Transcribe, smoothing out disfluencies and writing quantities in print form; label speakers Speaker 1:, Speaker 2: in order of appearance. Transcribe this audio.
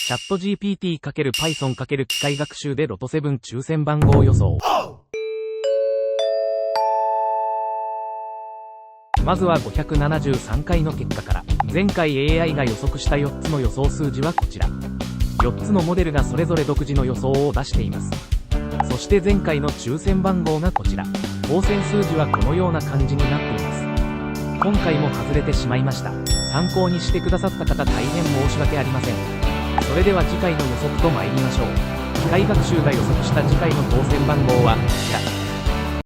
Speaker 1: チャット GPT×Python× 機械学習でロト7抽選番号予想。まずは573回の結果から。前回 AI が予測した4つの予想数字はこちら。4つのモデルがそれぞれ独自の予想を出しています。そして前回の抽選番号がこちら。当選数字はこのような感じになっています。今回も外れてしまいました。参考にしてくださった方大変申し訳ありません。それでは次回の予測と参りましょう。機械学習が予測した次回の当選番号はこちら。